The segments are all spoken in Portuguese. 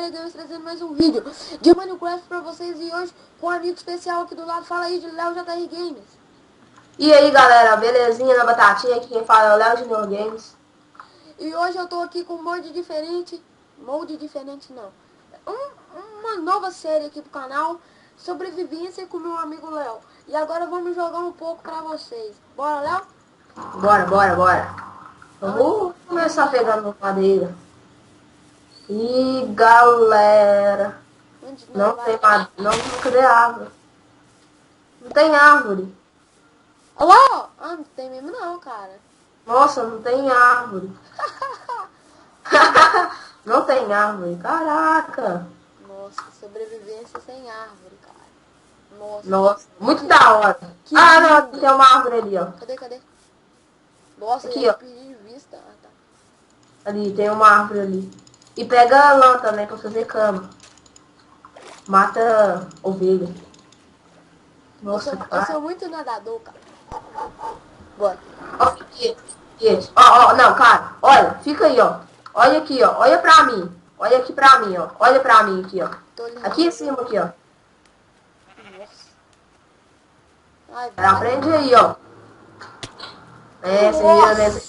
JR Games trazendo mais um vídeo de Minecraft pra vocês. E hoje com um amigo especial aqui do lado. Fala aí, de Léo JR Games. E aí galera, belezinha na batatinha? Aqui quem fala é o Léo Junior Games. E hoje eu tô aqui com um molde diferente não, uma nova série aqui pro canal, sobrevivência com meu amigo Léo. E agora vamos jogar um pouco pra vocês. Bora, Léo? Bora. Vamos começar pegando madeira. E galera, não tem madeira, cadê árvore? Não tem árvore. Alô? Ah, não tem mesmo não, cara. Nossa, não tem árvore. Não tem árvore, caraca. Nossa, sobrevivência sem árvore, cara. Nossa, muito da hora. Que Não, lindo. tem uma árvore ali, ó. Cadê? Nossa, Aqui, eu ó. perdi de vista. Ah, tá. Ali, tem uma árvore ali. E pega lã também pra fazer cama. Mata ovelha. Nossa, Eu sou muito nadador, cara. Bora. Ó, não, cara, olha, fica aí, ó. Olha aqui, ó. Olha pra mim. Olha aqui pra mim, ó. Olha pra mim aqui, ó. Aqui em cima, aqui, ó. Nossa. Ai, Aprende aí, ó. Você viu, né?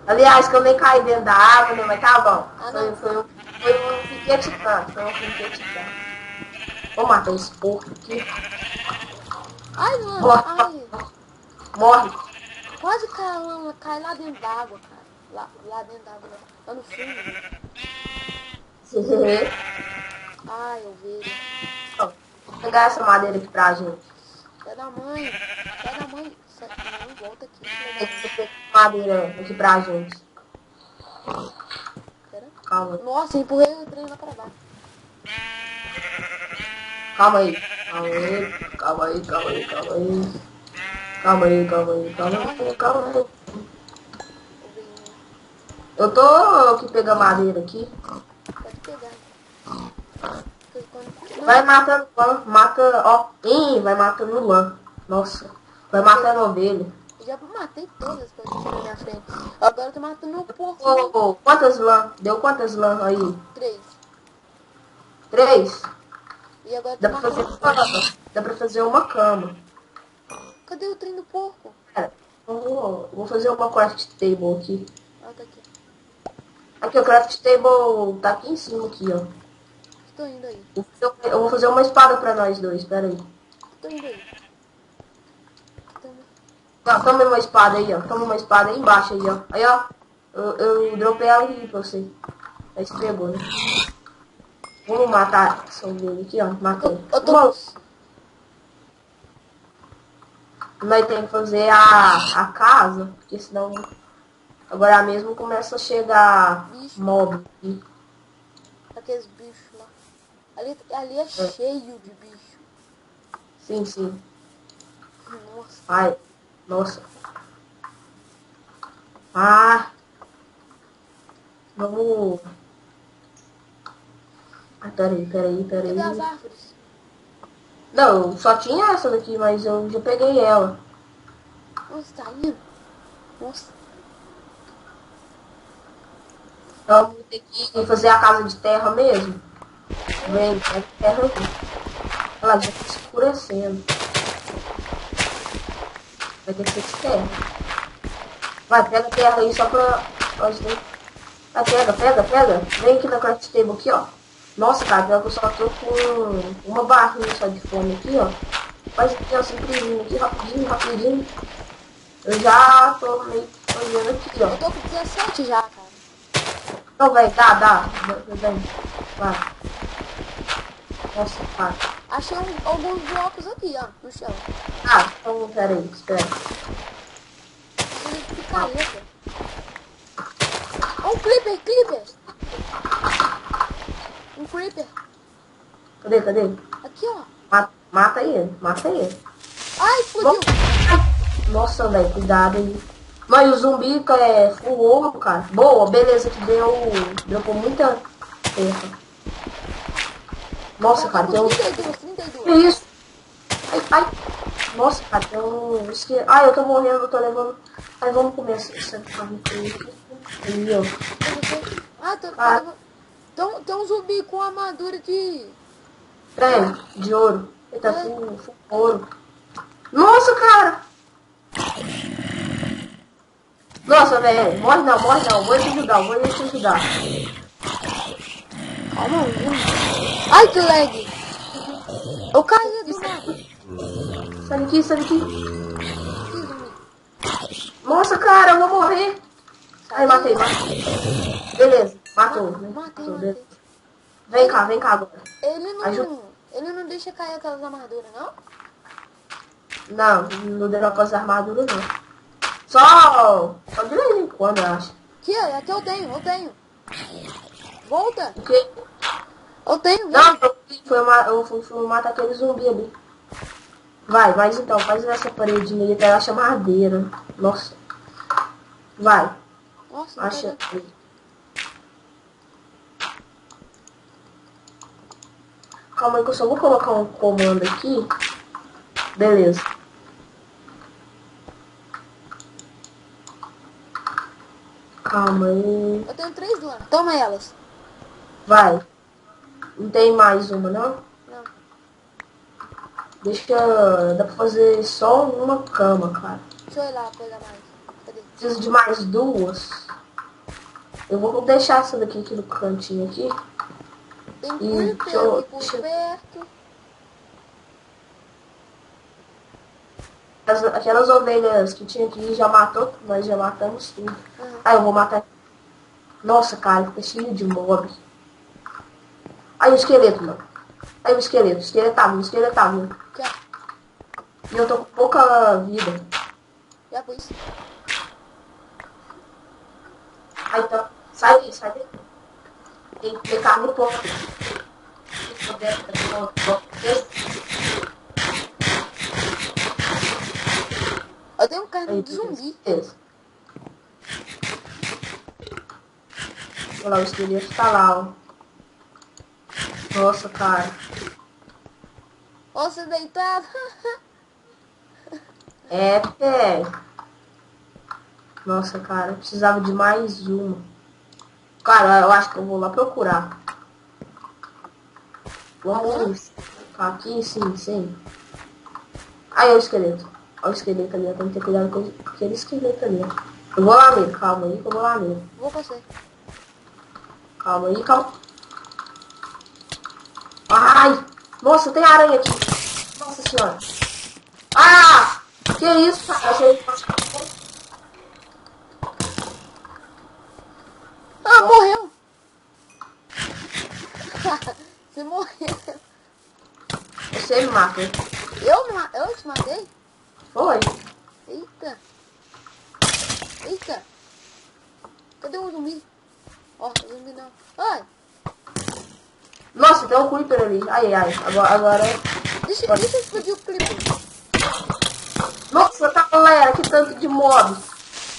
Aliás, que eu nem caí dentro da água, né? Mas tá bom. Foi um piquete tanto. Vou matar esse porco aqui. Ai, mano. Morre. Quase cai lá dentro d'água, cara. Lá dentro d'água, lá no fundo. Ai, ovelha. Vou pegar essa madeira aqui pra gente. Pé da mãe. Não, volta aqui. Madeira aqui pra gente. Pera. Calma aí. Nossa, empurrei o trem lá pra baixo. Calma aí. Eu tô aqui pegando madeira aqui. Pode pegar. Vai matando lã, mata, ó. Vai matando lã. Nossa. Vai matando ovelha. Eu já matei todas que eu tinha na minha frente. Agora eu tô matando o porco. Quantas lã? Deu quantas lã aí? 3. 3? E agora eu Dá tô pra fazer matando... cama. Dá pra fazer uma cama. Cadê o trem do porco? Pera, vou fazer uma craft table aqui. Ah, tá aqui. Aqui, o craft table tá aqui em cima, aqui, ó. Tô indo aí. Eu vou fazer uma espada pra nós dois, pera aí. Tô indo aí. Toma uma espada aí, ó. Toma uma espada aí embaixo aí, ó. Aí, ó. Eu dropei ela aí pra você. Aí você pegou, né? Vamos matar essa ovelha aqui, ó. Matei. Nós temos que fazer a casa, porque senão agora mesmo começa a chegar mob aqui. Aqueles bichos lá. Ali é cheio de bicho. Sim. Nossa. Ai, nossa. Vamos. Peraí. Cadê as árvores? Não, só tinha essa daqui, mas eu já peguei ela. Nossa, tá indo. Nossa. Então vamos ter que fazer a casa de terra mesmo. Vem, a terra aqui. Ela já tá escurecendo. Vai ter que ser de terra. Vai, pega a terra aí só pra... Vai, pega. Vem aqui na craft table aqui, ó. Nossa, cara, pior que eu só tô com uma barrinha só de fome aqui, ó. Faz aqui, ó, simplesinho aqui, rapidinho. Eu já tô meio fazendo aqui, ó. Eu tô com 17 já, cara. Não, velho, dá. Vem. Vai. Nossa, cara. Achei alguns blocos aqui, ó, no chão. Então, pera aí, espera. Que picareta. Ó, um creeper. Um creeper. Cadê? Aqui, ó. Mata ele. Ai, explodiu. Nossa, velho, cuidado aí. Mas o zumbi é full ouro, cara. Boa, beleza, que deu com muita terra. Nossa, cara, tem um... 32. Que isso? Ai. Nossa, cara, tem um... Ai, eu tô morrendo, eu tô levando... Ai, vamos comer essa carne aqui. Aí, ó. Ah, tô Tem um zumbi com armadura de... Tem, de ouro. Ele tá full ouro. Nossa, cara! Nossa, velho. Morre não. Vou te ajudar. Calma aí. Ai, que lag. Eu caí do nada. Sai daqui. Nossa, cara, eu vou morrer. Aí, matei. Beleza, matou. Matei. Vem cá agora. Ele não deixa cair aquelas armaduras, não? Não deu pra fazer armadura, não. Só de vez em quando, eu acho. Aqui eu tenho. Volta. O quê? Eu tenho. Não, eu fui matar aquele zumbi ali. Vai, mas então, faz essa paredinha aí, ela acha madeira. Nossa. Vai. Nossa, Acha. Calma aí que eu só vou colocar um comando aqui. Beleza. Calma aí. Eu tenho 3 lâminas. Toma elas. Vai. Não tem mais uma, não? Não. Dá pra fazer só uma cama, cara. Deixa eu ir lá pegar mais. Cadê? Preciso de mais 2. Eu vou deixar essa daqui no cantinho aqui. Tem creeper aqui por perto. Aquelas ovelhas que tinha aqui já matou, nós já matamos tudo. Aí eu vou matar. Nossa, cara, fica cheio de mob. Aí o esqueleto, mano. Aí o esqueleto tá vindo. Já. E eu tô com pouca vida. Já pus. Aí tá. Sai daí. Tem que ter carne pouco. Eu tenho carne de zumbi. Olha lá, o esqueleto tá lá, ó. Nossa, cara. Você deitado. Nossa, cara, eu precisava de mais uma. Cara, eu acho que eu vou lá procurar. Vamos ficar aqui, sim. Aí, olha o esqueleto. Olha o esqueleto ali, tem que ter cuidado com aquele esqueleto ali. Eu vou lá nele, calma aí que eu vou lá nele. Vou com você. Calma aí. Ai! Nossa, tem aranha aqui. Nossa senhora. Ah! Que isso, cara? Morreu. Você morreu. Você me matou. Eu te matei? Foi. Eita. Cadê o zumbi? Ó, o zumbi não. Ai. Nossa, tem um creeper ali. Ai. Agora. Deixa eu explodir o creeper. Nossa, tá, galera, que tanto de mob.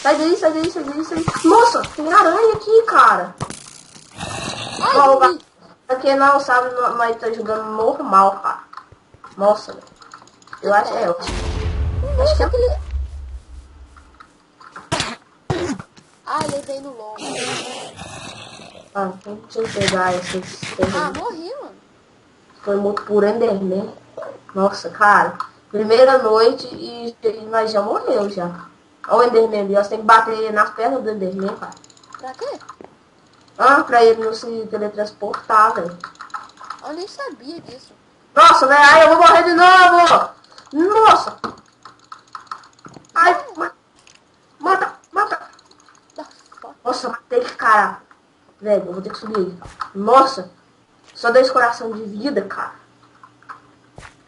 Sai daí. Nossa, tem aranha aqui, cara. Ai, pra quem não sabe, nós tá jogando normal, cara. Nossa, velho. Eu acho que é ótimo. Acho que é aquele... ele veio no longo. Deixa eu pegar esses... Morri, mano. Foi muito por Enderman. Nossa, cara. Primeira noite e nós já morreu já. Olha o Enderman ali, você tem que bater nas pernas do Enderman, cara. Pra quê? Pra ele não se teletransportar, velho. Eu nem sabia disso. Nossa, velho, ai, eu vou morrer de novo! Nossa! Ai, mata! Nossa, matei esse cara. Velho, eu vou ter que subir aí. Nossa, só 2 coração de vida, cara.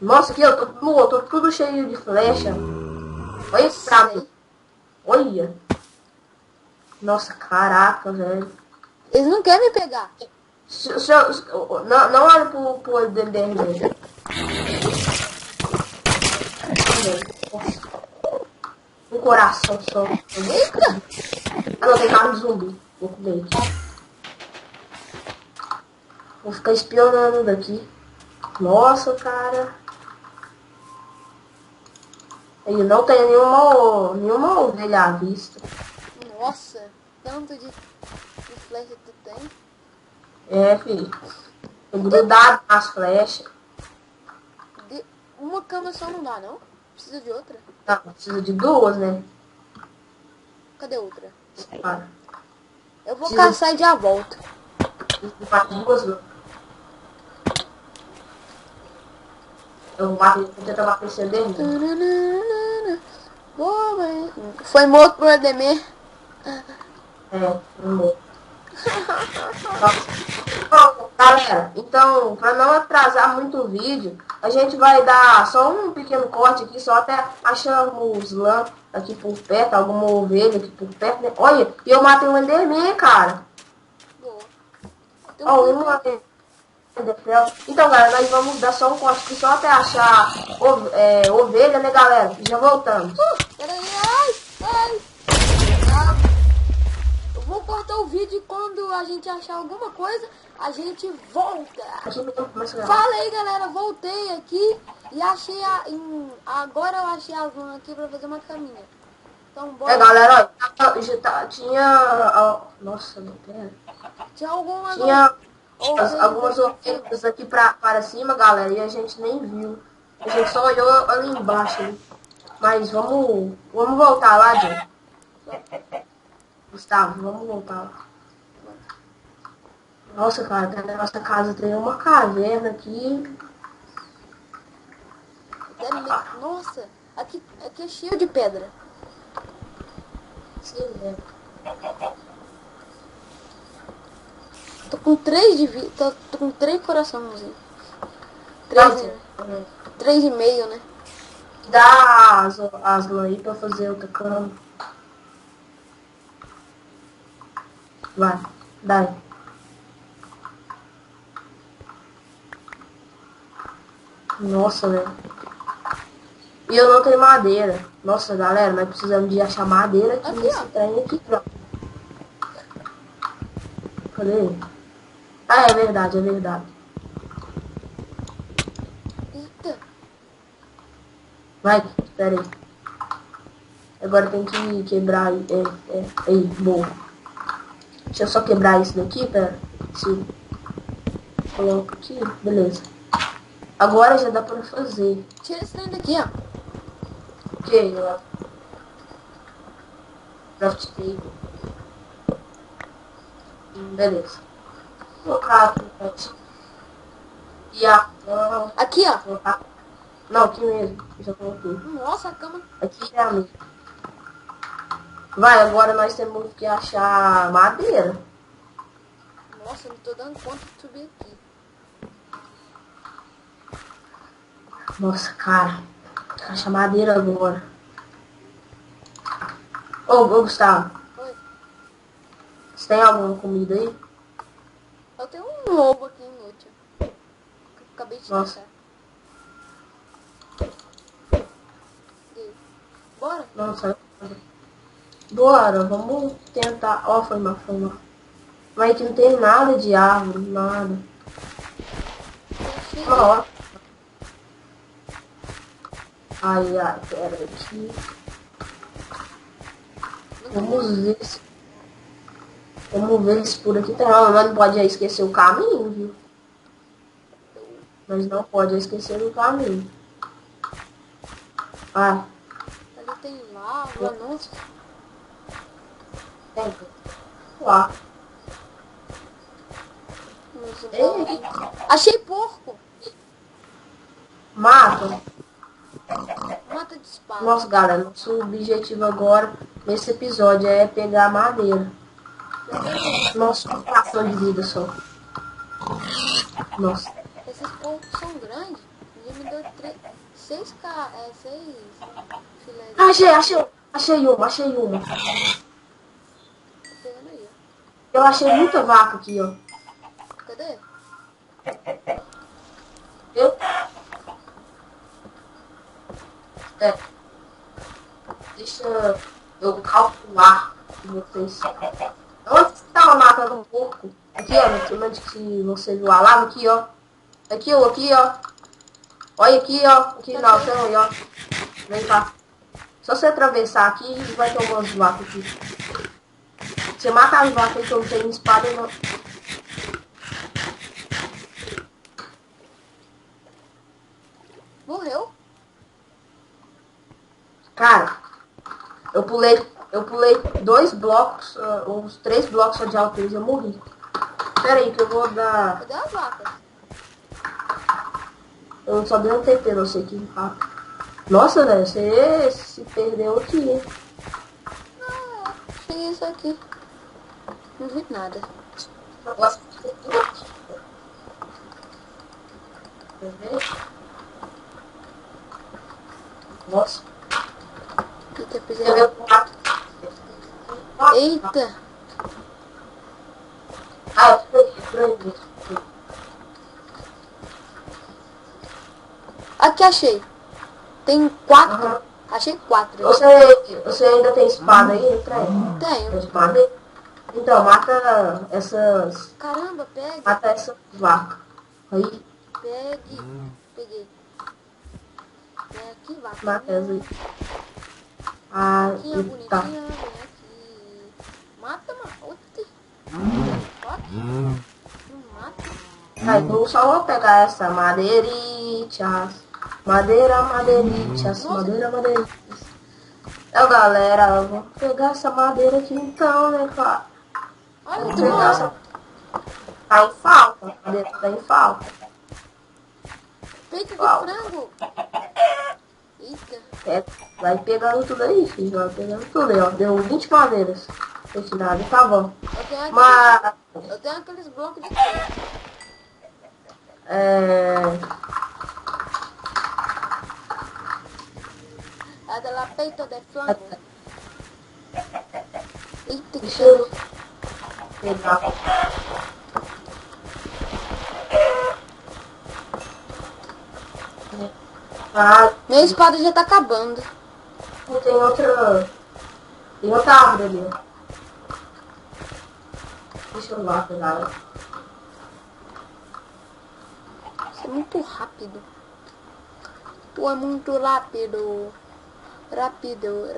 Nossa, aqui eu tô tudo cheio de flecha. Olha esse pra mim. Olha. Nossa, caraca, velho. Eles não querem me pegar. Não olha pro olho do Enderman. Um coração só. Eita! Não, tem carne de zumbi. Vou comer aqui. Vou ficar espionando daqui. Nossa, cara. Eu não tenho nenhuma ovelha à vista. Nossa, tanto de flecha que tu tem. É, filho. Grudado nas flechas. Uma cama só não dá, não? Precisa de outra? Não, precisa de duas, né? Cadê outra? Cara, Eu vou precisa caçar e já volto. de mais duas. Eu vou tentar bater esse dele. Boa, mãe. Foi morto por Ademir. É, não. Bom, galera, então, para não atrasar muito o vídeo, a gente vai dar só um pequeno corte aqui, só até achamos lã aqui por perto, alguma ovelha aqui por perto, né? Olha, e eu matei um Enderman, cara. Boa. Ó, um Enderman. Então, galera, nós vamos dar só um corte aqui, só até achar ovelha, né, galera? E já voltamos. Peraí, ai. Eu vou cortar o vídeo e quando a gente achar alguma coisa, a gente volta. Aqui mesmo começa a gravar. Fala aí, galera, voltei aqui e achei agora eu achei as lãs aqui pra fazer uma caminha. Então bora. Galera, ó, tinha... Nossa, não pera. Tinha algumas algumas ovelhas aqui para cima, galera, e a gente nem viu. A gente só olhou ali embaixo. Né? Mas vamos voltar lá, John. Gustavo, vamos voltar lá. Nossa, cara, na nossa casa tem uma caverna aqui. Nossa, aqui é cheio de pedra. Sim, né? Tô com 3 de vida. Tô com 3 coraçãozinhos. 3,5, né? Dá as lãs aí pra fazer outra cama. Vai, dá. Nossa, velho. E eu não tenho madeira. Nossa, galera, nós precisamos de achar madeira aqui nesse trem aqui. Cadê ele? Ah, é verdade, é verdade. Eita. Vai, espera aí. Agora tem que quebrar aí, boa. Deixa eu só quebrar isso daqui, pera. Se coloco aqui, beleza. Agora já dá pra fazer. Tira esse trem daqui, ó. Ok, ó. Craft table. Beleza. Vou colocar aqui no canto. E a cama. Aqui, ó. Colocar. Não, aqui mesmo. Já coloquei. Nossa, a cama. Aqui é a minha. Vai, agora nós temos que achar madeira. Nossa, eu não tô dando conta de subir aqui. Nossa, cara. Achar madeira agora. Ô, Gustavo. Oi. Você tem alguma comida aí? Eu tenho um lobo aqui inútil. Que eu acabei de Nossa. matar. Bora? Nossa. Bora, vamos tentar. Ó, foi mal. Mas aqui não tem nada de árvore, nada. Ó. Ai, pera aqui. Vamos ver se por aqui tem. Mas não pode esquecer o caminho, viu? Mas não pode esquecer o caminho. Ah. Ali tem lava, nossa. Tem. Lá. Ei. Achei porco. Mata. Mata de espada. Nossa, galera, nosso objetivo agora, nesse episódio, é pegar madeira. Nossa, uma fração de vida só. Nossa. Esses porcos são grandes. Ele me deu 6 filés. Achei uma. Tô pegando aí, ó. Eu achei muita vaca aqui, ó. Cadê? Eu? Deixa eu calcular vocês. Onde estava matando um porco? Aqui, ó, onde que você viu a lava? Aqui, ó. Aqui, ó. Olha aqui, ó. Aqui na altão aí, ó. Vem cá. Só você atravessar aqui e vai ter umas vacas aqui. Você mata as vacas que eu não tenho espada, não. Cara, eu pulei 2 blocos, uns 3 blocos só de altura e eu morri. Pera aí que eu vou dar... Cadê as vacas? Eu só dei um TP, não sei que rápido. Nossa, velho, você se perdeu aqui, hein? Ah, achei isso aqui. Não vi nada. Nossa. Eita, pisei. Eita. Ah, eu Aqui achei. Tem 4. Uhum. Achei 4. Você ainda tem espada aí? Tem Tenho. espada? Então, mata essas... Caramba, pega. Mata essas vacas. Aí, Pegue. Peguei. Vem aqui, vaca. mata essas aí. Ah, Bonitinha, tá. bonitinha. Vem aqui. Mata, mano. Pode? Não mata. Aí, eu só vou pegar essa madeiritas. Madeiritas. Madeiritas. Então, galera, eu vou pegar essa madeira aqui então, né, cara? Olha, Vou tu pegar essa... Tá em falta. A madeira tá em falta. peito de Uau. frango. Eita. Vai pegando tudo aí, filho. Vai pegando tudo aí, ó. Deu 20 madeiras. Esse nada, tá bom. Mas... Eu tenho aqueles blocos de terra. A de la peito de frango. Eita, que Deixa eu cheiro. pegar. Ah, Minha espada já tá acabando. tem outra... Tem outra árvore ali, ó. Deixa eu lá pegar ela. Isso é muito rápido. Tu é muito rápido. Rápido.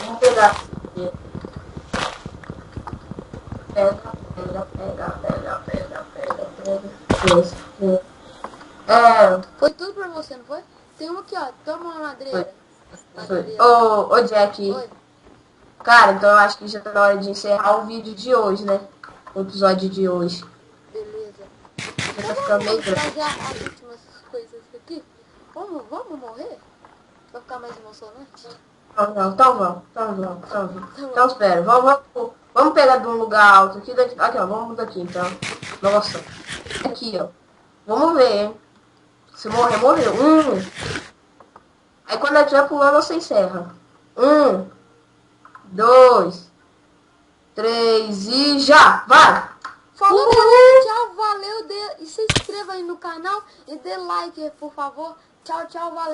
Vamos pegar aqui. Pega. Esse. Foi tudo pra você, não foi? Tem um aqui, ó. Toma uma madreira. Foi. Ô, Jack. Oi. Cara, então eu acho que já tá na hora de encerrar o vídeo de hoje, né? O episódio de hoje. Beleza. Já tá ficando meio grande. Trazer as últimas coisas aqui. Vamos morrer? Vai ficar mais emocionante? Não, então vamos. Então espera, vamos pegar de um lugar alto aqui, aqui ó, vamos daqui então. Nossa, aqui ó, vamos ver, hein. Se morrer, morreu. Aí quando eu estiver pulando, você encerra. 1, 2, 3 e já, vai! Falou, galera, tchau, valeu. E se inscreva aí no canal e dê like, por favor. Tchau, valeu.